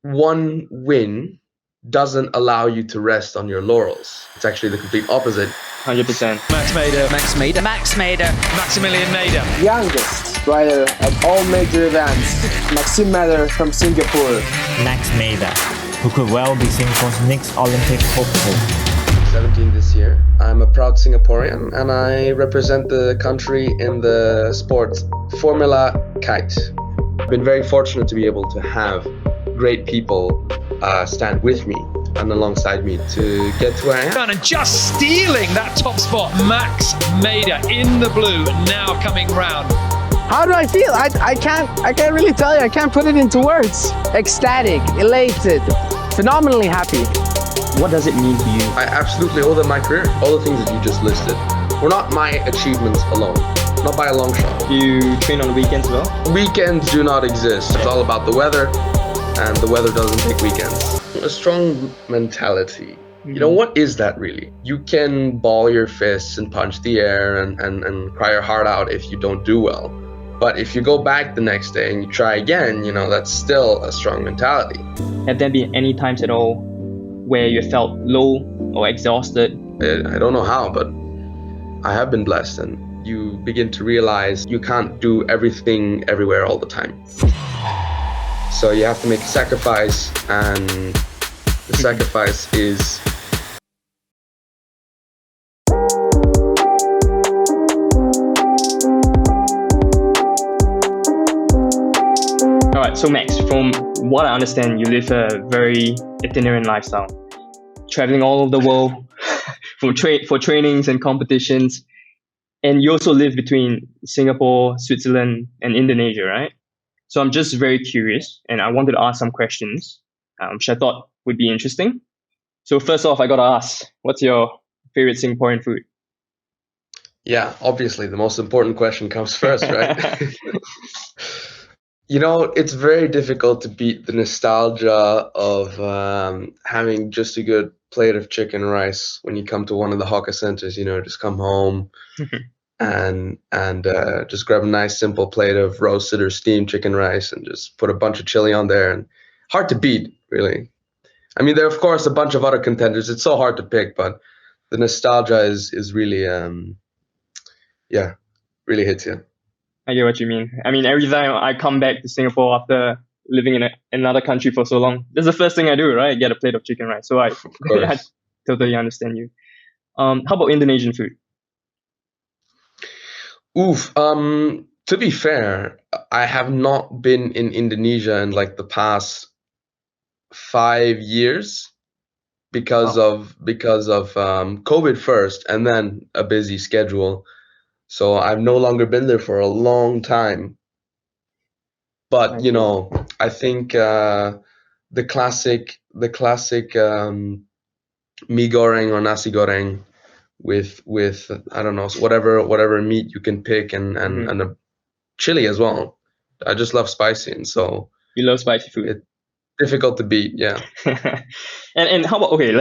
one win doesn't allow you to rest on your laurels. It's actually the complete opposite. 100%. Max Maeder. Max Maeder. Max Maeder. Maximilian Maeder. Youngest rider at all major events, Max Maeder from Singapore. Max Maeder, who could well be Singapore's next Olympic hopeful. 17 this year. I'm a proud Singaporean and I represent the country in the sport Formula Kite. I've been very fortunate to be able to have great people stand with me and alongside me to get to where I am. And just stealing that top spot, Max Maeder in the blue, now coming round. How do I feel? I can't really tell you. I can't put it into words. Ecstatic, elated, phenomenally happy. What does it mean to you? I absolutely owe them my career. All the things that you just listed were not my achievements alone, not by a long shot. Do you train on the weekends as well? Weekends do not exist. It's all about the weather, and the weather doesn't take weekends. A strong mentality. You know, what is that really? You can ball your fists and punch the air and cry your heart out if you don't do well. But if you go back the next day and you try again, you know, that's still a strong mentality. Have there been any times at all where you felt low or exhausted? I don't know how, but I have been blessed, and you begin to realize you can't do everything everywhere all the time. So you have to make a sacrifice, and the sacrifice is Alright, so Max, from what I understand, you live a very itinerant lifestyle. Traveling all over the world for trainings and competitions. And you also live between Singapore, Switzerland, and Indonesia, right? So I'm just very curious, and I wanted to ask some questions, which I thought would be interesting. So first off, I got to ask, what's your favorite Singaporean food? Yeah, obviously the most important question comes first, right? You know, it's very difficult to beat the nostalgia of having just a good plate of chicken rice when you come to one of the hawker centers. You know, just come home and just grab a nice simple plate of roasted or steamed chicken rice and just put a bunch of chili on there. And hard to beat, really. I mean, there are of course a bunch of other contenders. It's so hard to pick, but the nostalgia is really really hits you. I get what you mean. I mean, every time I come back to Singapore after living in another country for so long, that's the first thing I do, right? Get a plate of chicken rice. So I totally understand you. How about Indonesian food? Oof. To be fair, I have not been in Indonesia in like the past 5 years because of COVID first, and then a busy schedule. So I've no longer been there for a long time. But you know, I think the classic mee goreng or nasi goreng with I don't know, whatever meat you can pick and a chili as well. I just love spicy, and so You love spicy food. it's difficult to beat. Yeah. And how about, okay,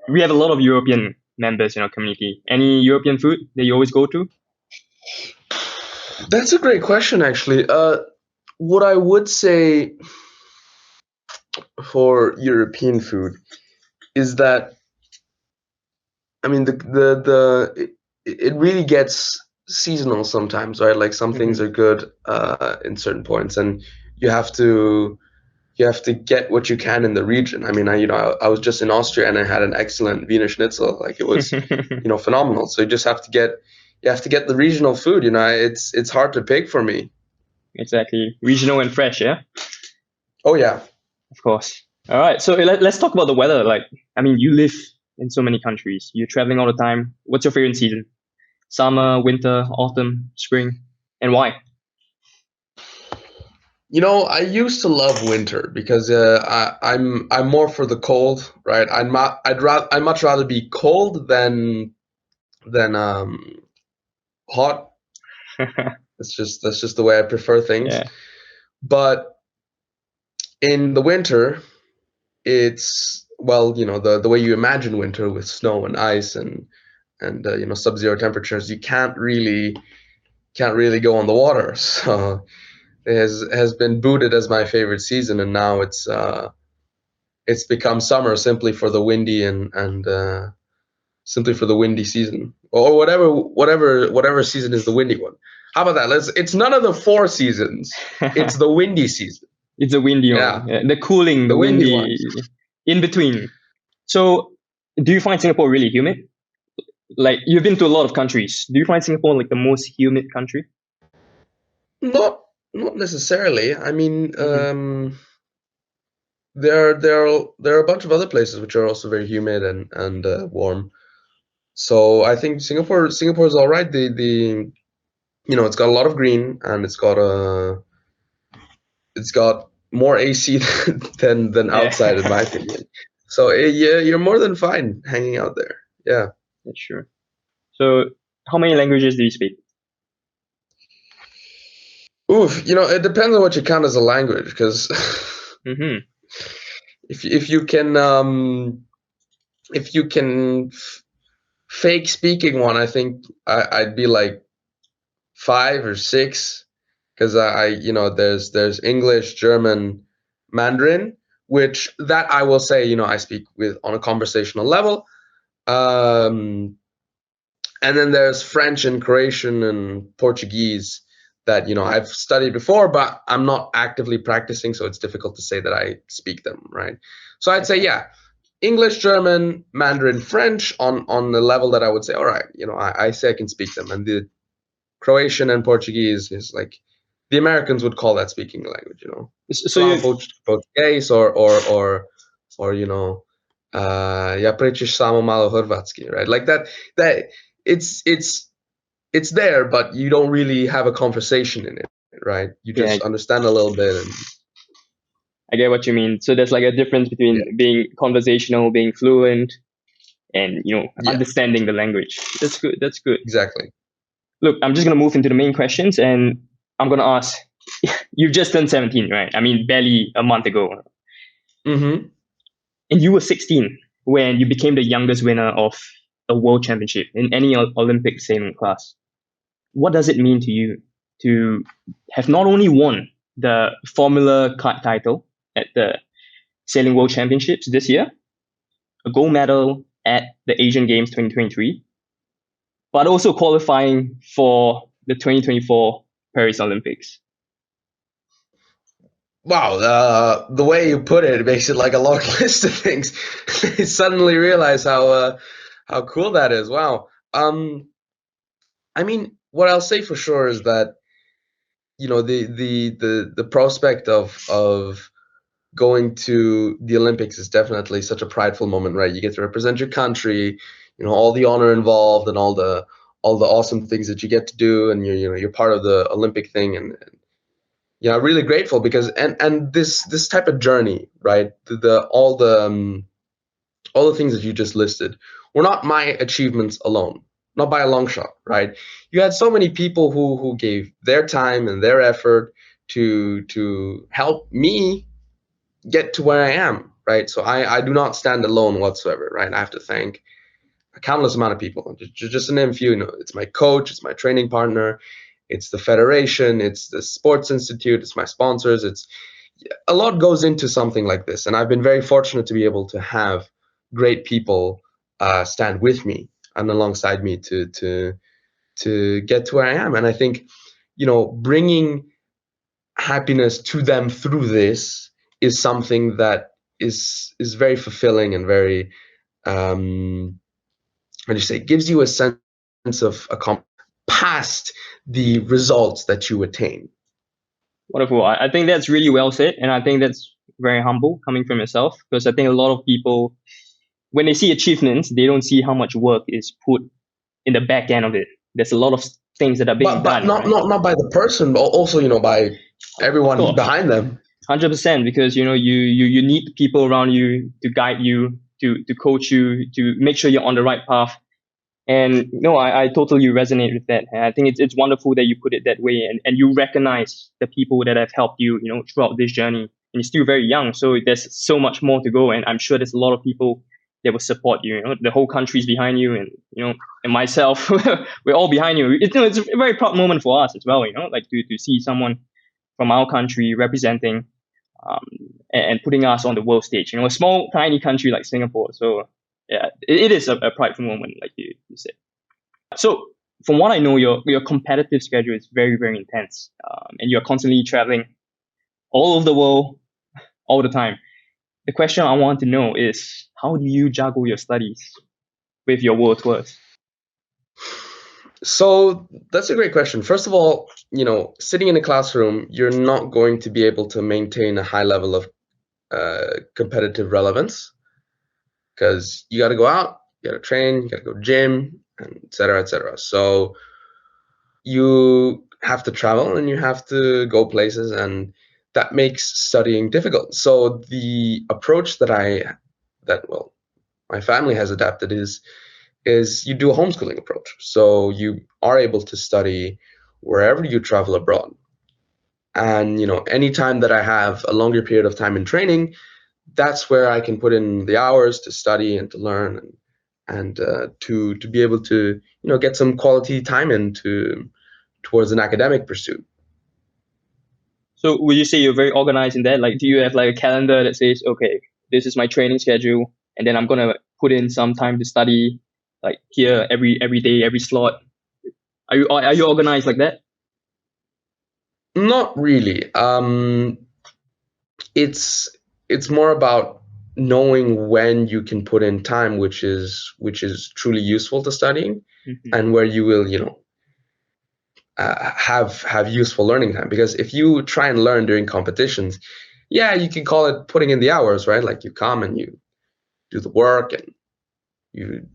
we have a lot of European members in our community. Any European food that you always go to? That's a great question, actually. What I would say for European food is that, I mean, it really gets seasonal sometimes, right? Like some things are good in certain points, and you have to get what you can in the region. I mean, I was just in Austria and I had an excellent Wiener Schnitzel. Like it was, phenomenal. So you just have to get the regional food. You know, it's hard to pick for me. Exactly. Regional and fresh, yeah? Oh yeah. Of course. All right. So let's talk about the weather. Like, I mean, you live in so many countries. You're traveling all the time. What's your favorite season? Summer, winter, autumn, spring, and why? You know, I used to love winter because I'm more for the cold, right? I'd much rather be cold than hot. That's just the way I prefer things. Yeah. But in the winter, it's, well, the way you imagine winter with snow and ice and sub-zero temperatures, you can't really go on the water. So it has been booted as my favorite season, and now it's it's become summer simply for the windy and simply for the windy season, or whatever season is the windy one. How about that? It's none of the 4 seasons. It's the windy season. It's a windy Yeah. one. Yeah, the cooling, The the windy windy, in between. So, do you find Singapore really humid? Like, you've been to a lot of countries. Do you find Singapore like the most humid country? Not necessarily. I mean, Mhm. there are a bunch of other places which are also very humid and warm. So I think Singapore is all right. The it's got a lot of green, and it's got more AC than outside, in my Yeah, opinion. So yeah, you're more than fine hanging out there. Yeah. that's true. So, how many languages do you speak? Oof, it depends on what you count as a language, because Mm-hmm. if you can fake speaking one, I think I'd be like 5 or 6, because there's English, German, Mandarin, which that I will say, I speak with on a conversational level. Um, and then there's French and Croatian and Portuguese that I've studied before, but I'm not actively practicing, so it's difficult to say that I speak them, right? So I'd say, yeah, English, German, Mandarin, French on the level that I would say, all right, I say I can speak them. And the Croatian and Portuguese is like the Americans would call that speaking the language, So Falam you, português or ja pričaš samo malo hrvatski, right? Like that it's there, but you don't really have a conversation in it, right? You yeah, just understand a little bit, and I get what you mean. So there's like a difference yeah, between being conversational, being fluent, and yeah, understanding the language. That's good. That's good. exactly. Look, I'm just gonna move into the main questions, and I'm gonna ask. You've just turned 17, right? I mean, barely a month ago, Mm-hmm. and you were 16 when you became the youngest winner of a world championship in any Olympic sailing class. What does it mean to you to have not only won the Formula Kite title at the Sailing World Championships this year, a gold medal at the Asian Games 2023, but also qualifying for the 2024 Paris Olympics? Wow, the way you put it makes it like a long list of things. I suddenly realize how cool that is. Wow. I mean, what I'll say for sure is that the prospect of going to the Olympics is definitely such a prideful moment, right? You get to represent your country, all the honor involved, and all the awesome things that you get to do, and you're part of the Olympic thing, and really grateful, because and this type of journey, right? All the things that you just listed were not my achievements alone, not by a long shot, right? You had so many people who gave their time and their effort to help me get to where I am, right? So I do not stand alone whatsoever, right? I have to thank a countless amount of people. Just to name a few, it's my coach, it's my training partner, it's the federation, it's the sports institute, it's my sponsors. It's a lot goes into something like this, and I've been very fortunate to be able to have great people stand with me and alongside me to get to where I am. And I think bringing happiness to them through this is something that is very fulfilling and very how do you say, gives you a sense of accomplishment past the results that you attain. Wonderful. I think that's really well said, and I think that's very humble coming from yourself, because I think a lot of people, when they see achievements, they don't see how much work is put in the back end of it. There's a lot of things that are being But done, not right? not not by the person, but also by Of everyone course, behind them. 100%, because you need people around you to guide you, to coach you, to make sure you're on the right path. And no, I totally resonate with that. And I think it's wonderful that you put it that way, and you recognize the people that have helped you, throughout this journey. And you're still very young, so there's so much more to go. And I'm sure there's a lot of people that will support you. The whole country's behind you, and myself, we're all behind you. It's a very proud moment for us as well. Like to see someone from our country representing and putting us on the world stage. A small, tiny country like Singapore. So yeah, it is a prideful moment, like you said. So from what I know, your competitive schedule is very, very intense, and you're constantly traveling all over the world all the time. The question I want to know is, how do you juggle your studies with your world tours? So that's a great question. First of all, sitting in a classroom, you're not going to be able to maintain a high level of competitive relevance, because you got to go out, you got to train, you got to go gym, and et cetera, et cetera. So you have to travel and you have to go places, and that makes studying difficult. So the approach that my family has adapted is you do a homeschooling approach. So you are able to study wherever you travel abroad. And anytime that I have a longer period of time in training, that's where I can put in the hours to study and to learn and to be able to get some quality time towards an academic pursuit. So would you say you're very organized in that? Like, do you have like a calendar that says, okay, this is my training schedule, and then I'm gonna put in some time to study, like here every day, every slot? Are you organized like that? Not really. It's more about knowing when you can put in time, which is truly useful to studying, and where you will, have useful learning time. Because if you try and learn during competitions, yeah, you can call it putting in the hours, right? Like you come and you do the work and you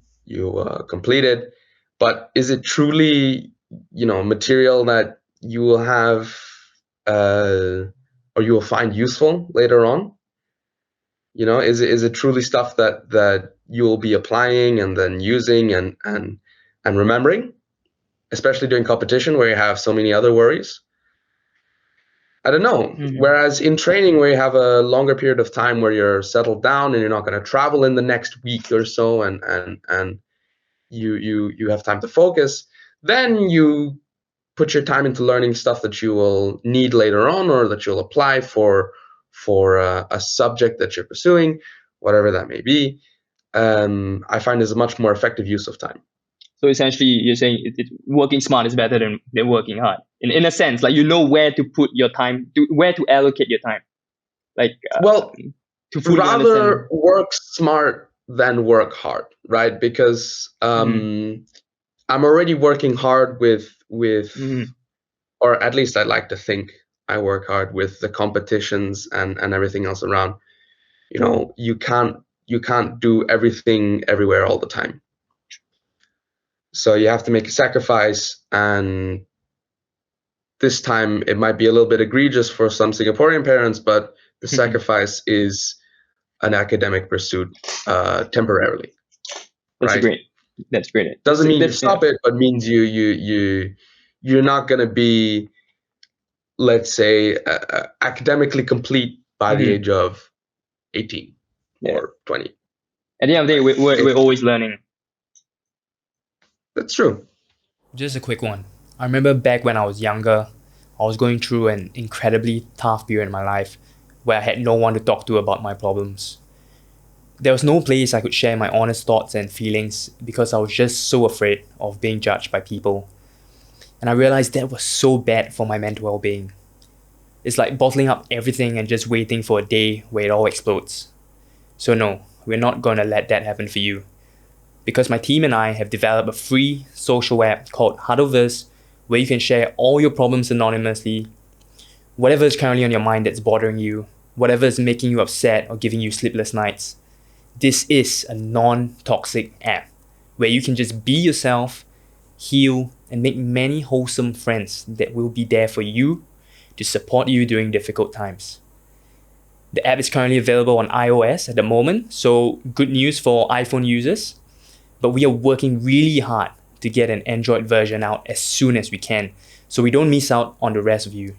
complete it. But is it truly, material that you will have or you will find useful later on? Is it truly stuff that you will be applying and then using and remembering, especially during competition where you have so many other worries? I don't know. Whereas in training, where you have a longer period of time where you're settled down and you're not going to travel in the next week or so, and you have time to focus, then you put your time into learning stuff that you will need later on, or that you'll apply for a subject that you're pursuing, whatever that may be. I find is a much more effective use of time. So essentially, you're saying working smart is better than working hard. In a sense, like where to put your time, where to allocate your time. Like to rather work smart than work hard, right? Because I'm already working hard with or at least I like to think I work hard with the competitions and everything else around. You can't do everything everywhere all the time. So you have to make a sacrifice, and this time it might be a little bit egregious for some Singaporean parents, but the sacrifice is an academic pursuit temporarily. That's right? great. That's great. Doesn't mean you stop it, but means you're not going to be, let's say, academically complete by the age of 18 or 20. At the end of the day, we're always learning. That's true. Just a quick one. I remember back when I was younger, I was going through an incredibly tough period in my life where I had no one to talk to about my problems. There was no place I could share my honest thoughts and feelings because I was just so afraid of being judged by people. And I realized that was so bad for my mental well-being. It's like bottling up everything and just waiting for a day where it all explodes. So no, we're not going to let that happen for you. Because my team and I have developed a free social app called huddle.so, where you can share all your problems anonymously, whatever is currently on your mind that's bothering you, whatever is making you upset or giving you sleepless nights. This is a non-toxic app where you can just be yourself, heal, and make many wholesome friends that will be there for you to support you during difficult times. The app is currently available on iOS at the moment, so good news for iPhone users. But we are working really hard to get an Android version out as soon as we can, so we don't miss out on the rest of you.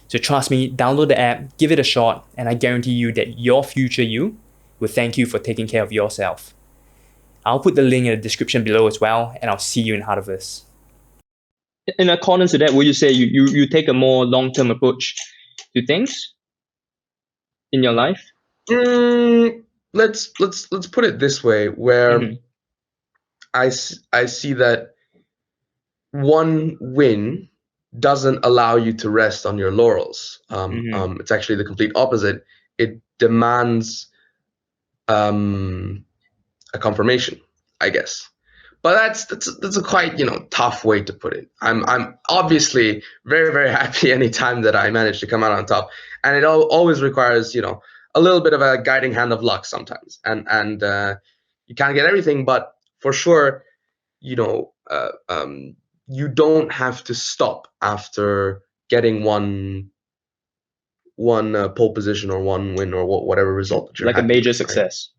So trust me, download the app, give it a shot, and I guarantee you that your future you will thank you for taking care of yourself. I'll put the link in the description below as well, and I'll see you in Harvest. In accordance to that, would you say you take a more long-term approach to things? in your life? Let's put it this way, where Mhm. I see that one win doesn't allow you to rest on your laurels. It's actually the complete opposite. It demands a confirmation, I guess. But that's a quite tough way to put it. I'm obviously very, very happy anytime that I manage to come out on top, and it always requires a little bit of a guiding hand of luck sometimes, and you can't get everything, but for sure you know you don't have to stop after getting one pole position or one win or whatever result that you're Like a happy major with, right? success.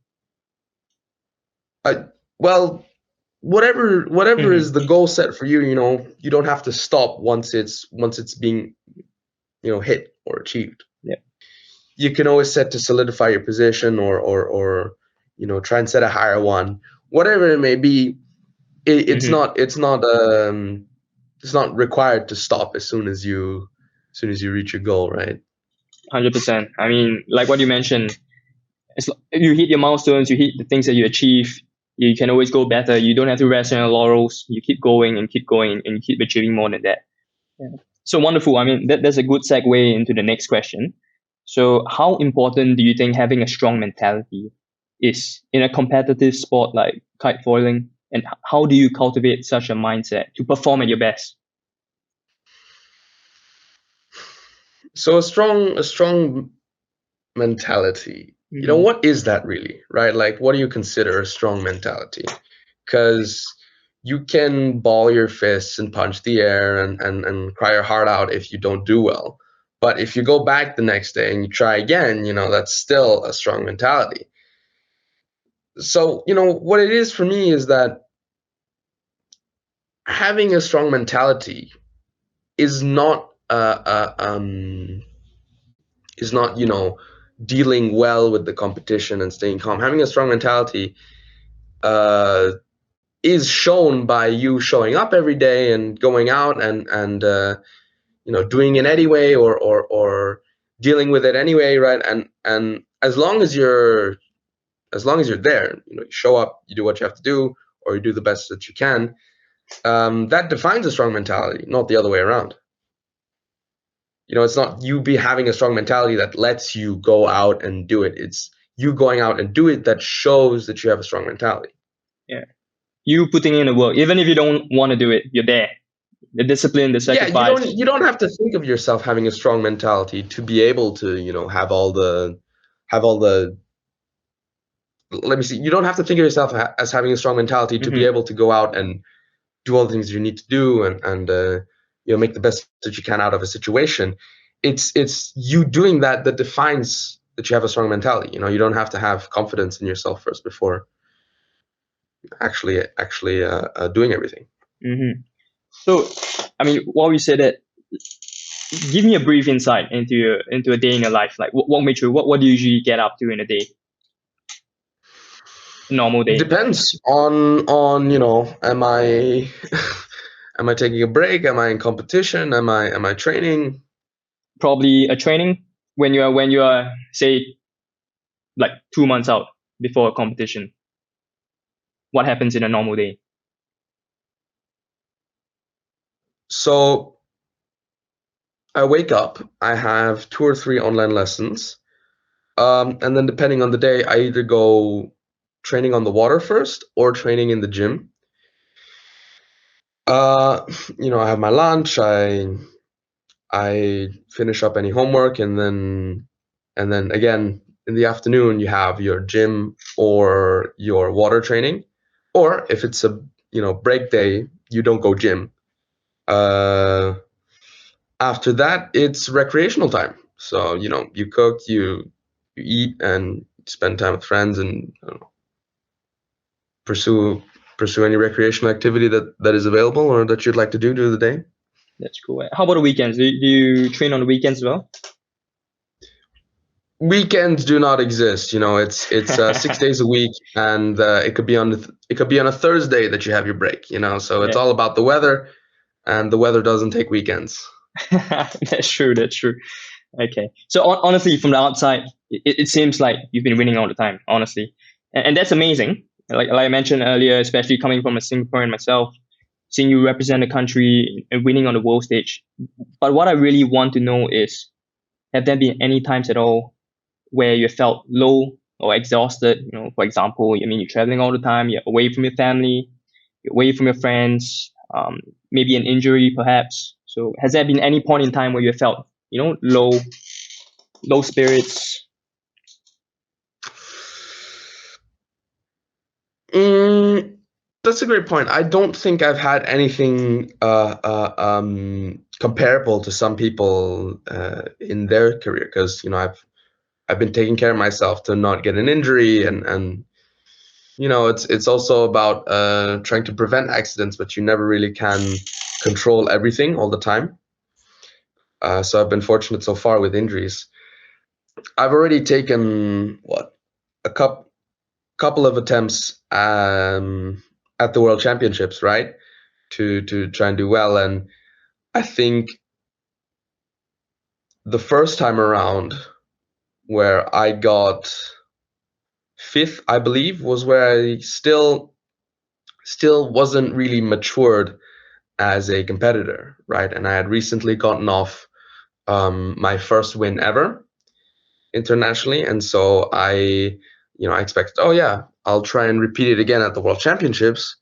Well, whatever Mhm. is the goal set for you, you don't have to stop once it's being hit or achieved. Yeah. You can always set to solidify your position or try and set a higher one, whatever it may be. It's Mhm. not required to stop as soon as you reach your goal, right? 100%. I mean, like what you mentioned, you hit your milestones, you hit the things that you achieve. You can always go better. You don't have to rest on your laurels. You keep going and keep going, and you keep achieving more than that. Yeah. So wonderful. I mean, that's a good segue into the next question. So, how important do you think having a strong mentality is in a competitive sport like kite foiling? And how do you cultivate such a mindset to perform at your best? So a strong mentality. Mhm. What is that really, right? Like, what do you consider a strong mentality? Because you can ball your fists and punch the air and cry your heart out if you don't do well. But if you go back the next day and you try again, that's still a strong mentality. So, what it is for me is that having a strong mentality is not dealing well with the competition and staying calm. Having a strong mentality uh, is shown by you showing up every day and going out and doing it anyway or dealing with it anyway, right? And as long as you're there, you show up, you do what you have to do, or you do the best that you can. That defines a strong mentality, not the other way around. It's not you be having a strong mentality that lets you go out and do it. It's you going out and do it that shows that you have a strong mentality. Yeah. You putting in the work, even if you don't want to do it, you're there. The discipline, the Yeah, you sacrifice. don't have to think of yourself having a strong mentality to be able to, have all the let me see. You don't have to think of yourself as having a strong mentality to be Mhm. able to go out and do all the things you need to do and make the best that you can out of a situation. It's you doing that defines that you have a strong mentality. You don't have to have confidence in yourself first before actually doing everything. Mhm. So, I mean, while you say that, give me a brief insight into a day in your life. Like, walk me through. What do you usually get up to in a day, a normal day? Depends on am I am I taking a break? Am I in competition? Am I training? Probably a training when you are say like 2 months out before a competition. What happens in a normal day? So I wake up. I have 2 or 3 online lessons, and then depending on the day, I either go training on the water first or training in the gym. Uh, I have my lunch. I finish up any homework, and then again in the afternoon you have your gym or your water training, or if it's a break day, you don't go gym. Uh, After that, it's recreational time. So you cook, you eat, and spend time with friends, and I don't know, pursue any recreational activity that is available or that you'd like to do during the day. That's cool. How about the weekends? Do you train on the weekends as well? Weekends do not exist. It's 6 days a week, and it could be on a Thursday that you have your break. So it's Yeah, all about the weather, and the weather doesn't take weekends. that's true. That's true. Okay. So honestly, from the outside, it seems like you've been winning all the time, honestly. And that's amazing. Like I mentioned earlier, especially coming from a Singaporean myself, seeing you represent the country and winning on the world stage. But what I really want to know is, have there been any times at all where you felt low or exhausted? You know, for example, I mean, you're traveling all the time, you're away from your family, you're away from your friends, maybe an injury perhaps. So has there been any point in time where you felt, low spirits? Mm, that's a great point. I don't think I've had anything comparable to some people in their career, because I've been taking care of myself to not get an injury, and it's also about trying to prevent accidents, but you never really can control everything all the time. So I've been fortunate so far with injuries. I've already taken a couple of attempts at the World Championships, right? To try and do well, and I think the first time around where I got fifth, I believe, was where I still wasn't really matured as a competitor, right? And I had recently gotten off my first win ever internationally, and so I expected, oh yeah, I'll try and repeat it again at the World Championships,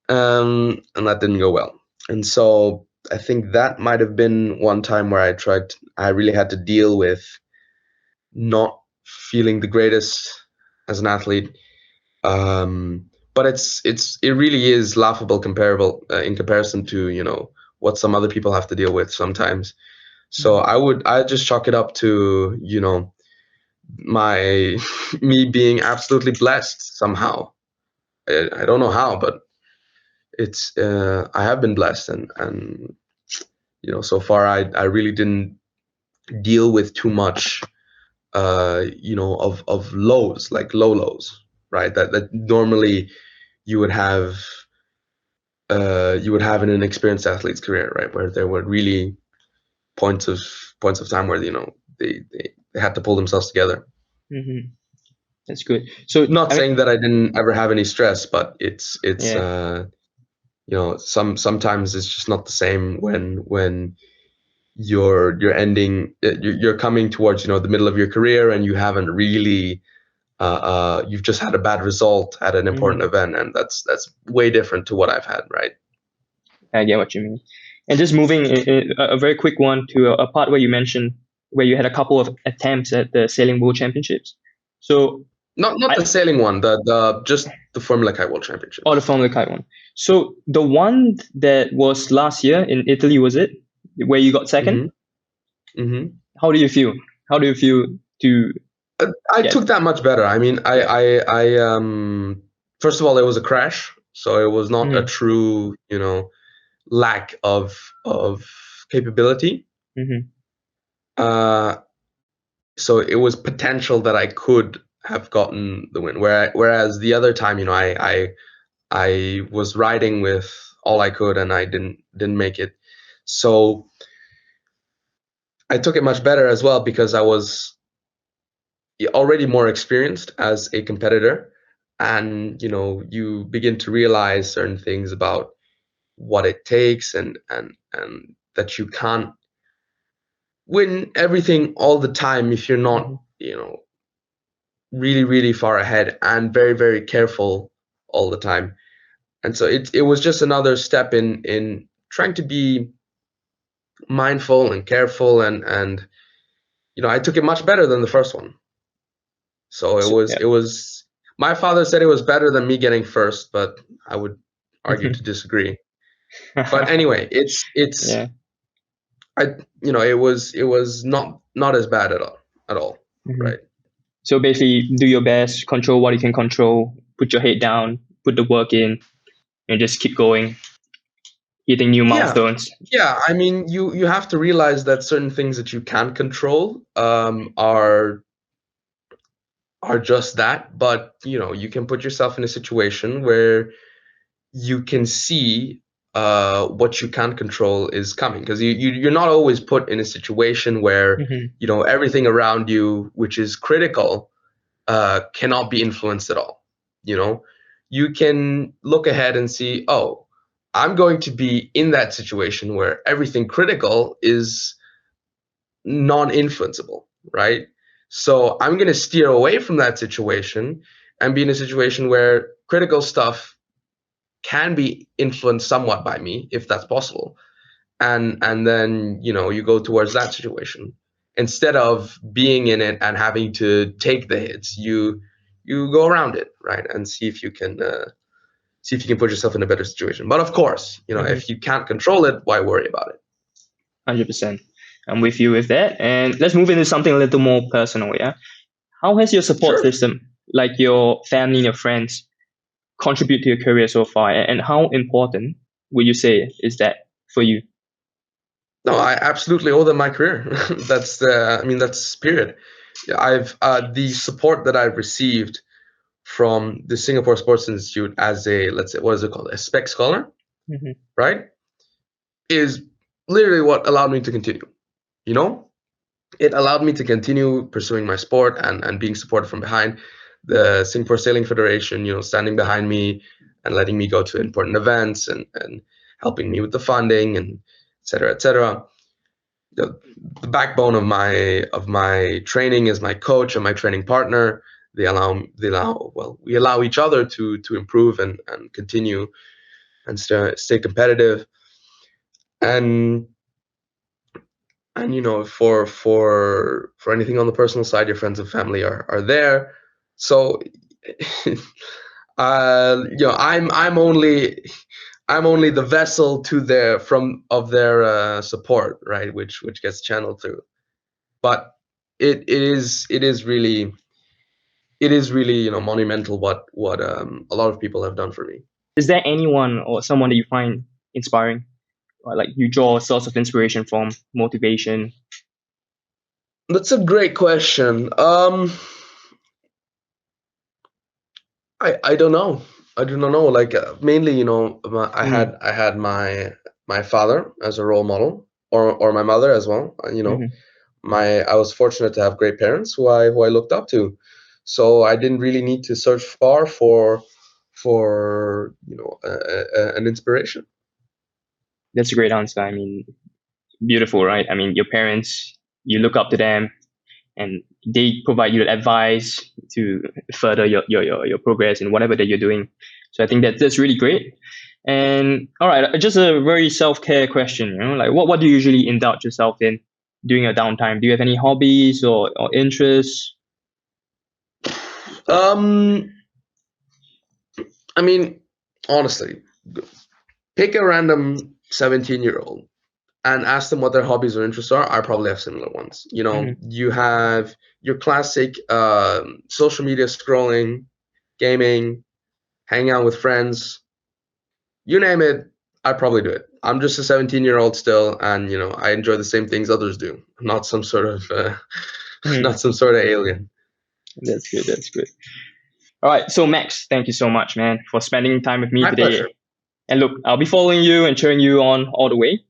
and that didn't go well. And so I think that might have been one time where I really had to deal with not feeling the greatest as an athlete. But it really is laughable comparable in comparison to what some other people have to deal with sometimes. So I just chalk it up to my me being absolutely blessed somehow. I don't know how, but it's I have been blessed, and so far I really didn't deal with too much of lows, like low lows, right? That normally you would have in an experienced athlete's career, right? Where there were really points of time where they had to pull themselves together. Mm-hmm. That's good. So Not saying that I didn't ever have any stress, but it's yeah. sometimes it's just not the same when you're ending, you're coming towards the middle of your career, and you haven't really you've just had a bad result at an important event, and that's way different to what I've had, right? I get what you mean. And just moving a very quick one to a part where you mentioned where you had a couple of attempts at the Sailing World Championships. So not the sailing one, just the Formula Kite World Championship. Oh, the Formula Kite one. So the one that was last year in Italy, was it, where you got second? Mm-hmm. How do you feel? How do you feel to? I took that much better. I mean, I first of all, it was a crash, so it was not a true, lack of capability. So it was potential that I could have gotten the win. Whereas the other time, I was riding with all I could, and I didn't make it. So I took it much better as well, because I was already more experienced as a competitor, and you begin to realize certain things about what it takes, and that you can't win everything all the time if you're not really, really far ahead and very, very careful all the time. And so it was just another step in trying to be mindful and careful, and I took it much better than the first one. So it was my father said it was better than me getting first, but I would argue to disagree. But anyway, it's Yeah. it was not as bad at all, right? So basically, do your best, control what you can control, put your head down, put the work in, and just keep going, hitting new milestones. Yeah, I mean, you have to realize that certain things that you can't control are just that, but you can put yourself in a situation where you can see what you can't control is coming, because you're not always put in a situation where everything around you, which is critical, cannot be influenced at all. You can look ahead and see, oh, I'm going to be in that situation where everything critical is non-influenceable, right? So I'm going to steer away from that situation and be in a situation where critical stuff can be influenced somewhat by me, if that's possible. And then, you go towards that situation. Instead of being in it and having to take the hits, you go around it, right? And see if you can put yourself in a better situation. But of course, if you can't control it, why worry about it? 100%. I'm with you with that. And let's move into something a little more personal, yeah? How has your support system, like your family and your friends, contribute to your career so far? And how important would you say is that for you? No, I absolutely owe them my career. That's period. I've the support that I've received from the Singapore Sports Institute as a, let's say, what is it called, a spec scholar, right, is literally what allowed me to continue. It allowed me to continue pursuing my sport and being supported from behind. The Singapore Sailing Federation, standing behind me and letting me go to important events and helping me with the funding and et cetera, et cetera. The backbone of my training is my coach and my training partner. We allow each other to improve and continue and stay competitive. And for anything on the personal side, your friends and family are there. So I'm only the vessel to their support, right, which gets channeled through. But it is really monumental what a lot of people have done for me. Is there anyone or someone that you find inspiring, or like you draw a source of inspiration from, motivation? That's a great question. I don't know. I do not know. Like mainly, I had my father as a role model, or my mother as well. I was fortunate to have great parents who I looked up to, so I didn't really need to search far for an inspiration. That's a great answer. I mean, beautiful, right? I mean, your parents, you look up to them, and they provide you advice to further your progress in whatever that you're doing. So I think that's really great. And all right, just a very self-care question, like what do you usually indulge yourself in during your downtime? Do you have any hobbies or interests? I mean, honestly, pick a random 17-year-old and ask them what their hobbies or interests are. I probably have similar ones. You have your classic social media scrolling, gaming, hanging out with friends. You name it, I probably do it. I'm just a 17-year-old still, and I enjoy the same things others do. I'm not some sort of alien. That's good. That's good. All right. So Max, thank you so much, man, for spending time with me My today. pleasure. And look, I'll be following you and cheering you on all the way.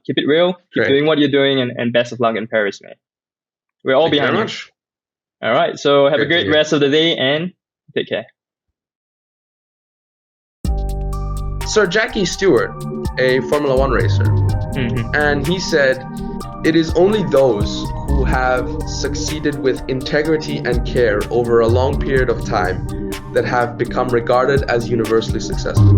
Keep it real. Keep doing what you're doing, and best of luck in Paris, man. We're all behind you. All right. So have a great rest of the day and take care. Sir Jackie Stewart, a Formula One racer, and he said, "It is only those who have succeeded with integrity and care over a long period of time that have become regarded as universally successful."